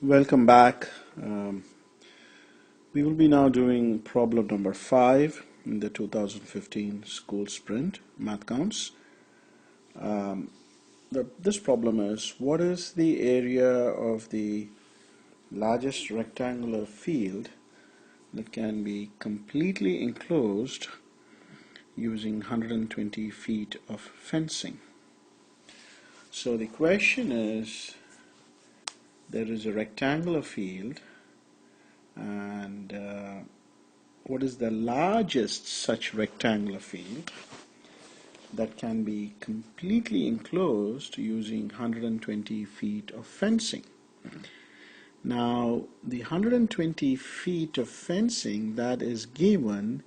Welcome back. We will be now doing problem number 5 in the 2015 School Sprint MathCounts. This problem is, what is the area of the largest rectangular field that can be completely enclosed using 120 feet of fencing? So the question is, there is a rectangular field, and what is the largest such rectangular field that can be completely enclosed using 120 feet of fencing? Now, the 120 feet of fencing that is given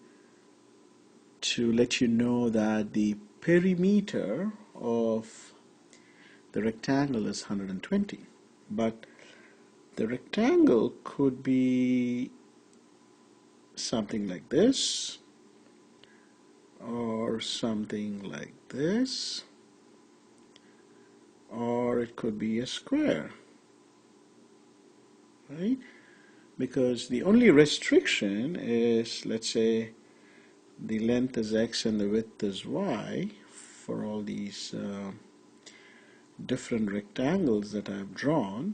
to let you know that the perimeter of the rectangle is 120, but the rectangle could be something like this, or something like this, or it could be a square, right? Because the only restriction is, let's say, the length is x and the width is y for all these different rectangles that I've drawn.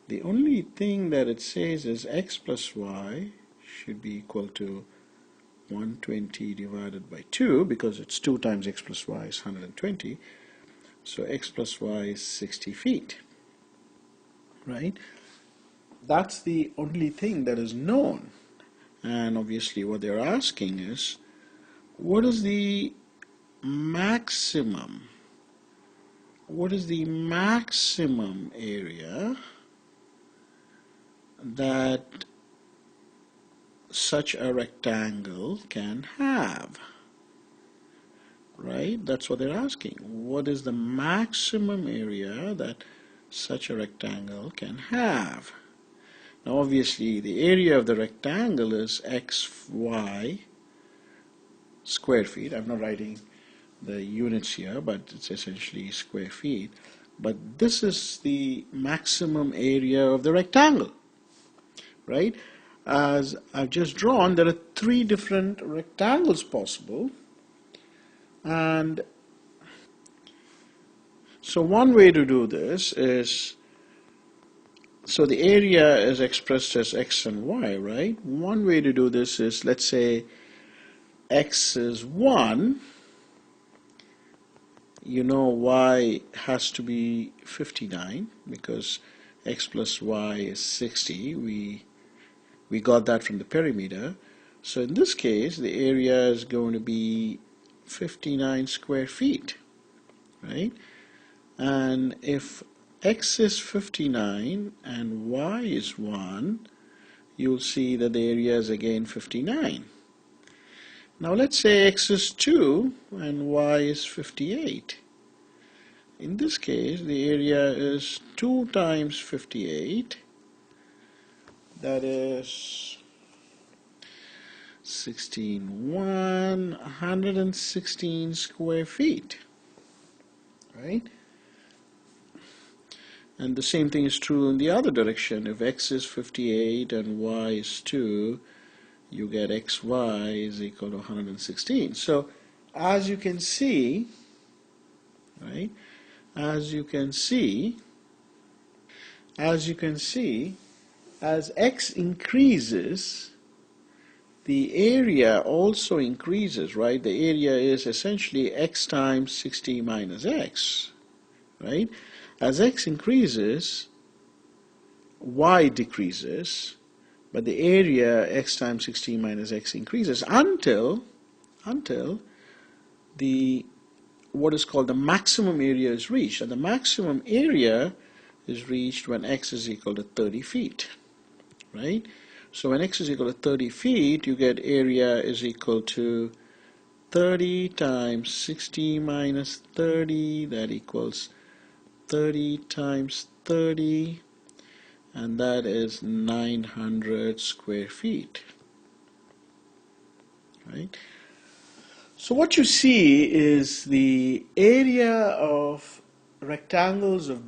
The only thing that it says is x plus y should be equal to 120 divided by 2, because it's 2 times x plus y is 120. So x plus y is 60 feet, right? That's the only thing that is known. And obviously what they're asking is, what is the maximum area that such a rectangle can have, right? That's what they're asking. What is the maximum area that such a rectangle can have? Now obviously the area of the rectangle is xy square feet. I'm not writing the units here, but it's essentially square feet. But this is the maximum area of the rectangle, right? As I've just drawn, there are 3 different rectangles possible, and so one way to do this is, so the area is expressed as x and y, right? One way to do this is, let's say x is 1, you know y has to be 59 because x plus y is 60. We got that from the perimeter. So in this case, the area is going to be 59 square feet, right? And if x is 59 and y is 1, you'll see that the area is again 59. Now let's say x is 2 and y is 58. In this case, the area is 2 times 58. That is 116 square feet, right? And the same thing is true in the other direction. If x is 58 and y is 2, you get xy is equal to 116. So as you can see, right, as x increases, the area also increases, right? The area is essentially x times 60 minus x, right? As x increases, y decreases, but the area x times 60 minus x increases until the what is called the maximum area is reached. And the maximum area is reached when x is equal to 30 feet, right? So when x is equal to 30 feet, you get area is equal to 30 times 60 minus 30, that equals 30 times 30, and that is 900 square feet, right? So what you see is the area of rectangles of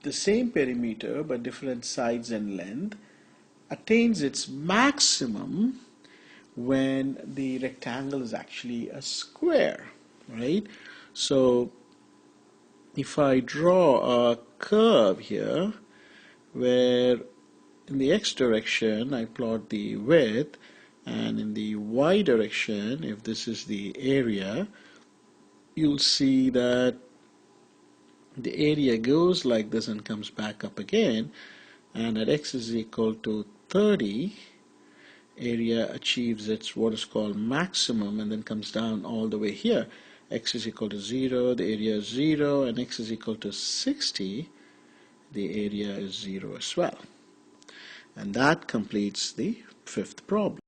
the same perimeter but different sides and length attains its maximum when the rectangle is actually a square, right? So if I draw a curve here where in the x direction I plot the width, and in the y direction, if this is the area, you'll see that the area goes like this and comes back up again, and at x is equal to 30, area achieves its what is called maximum and then comes down all the way here. X is equal to 0, the area is 0, and x is equal to 60, the area is 0 as well. And that completes the fifth problem.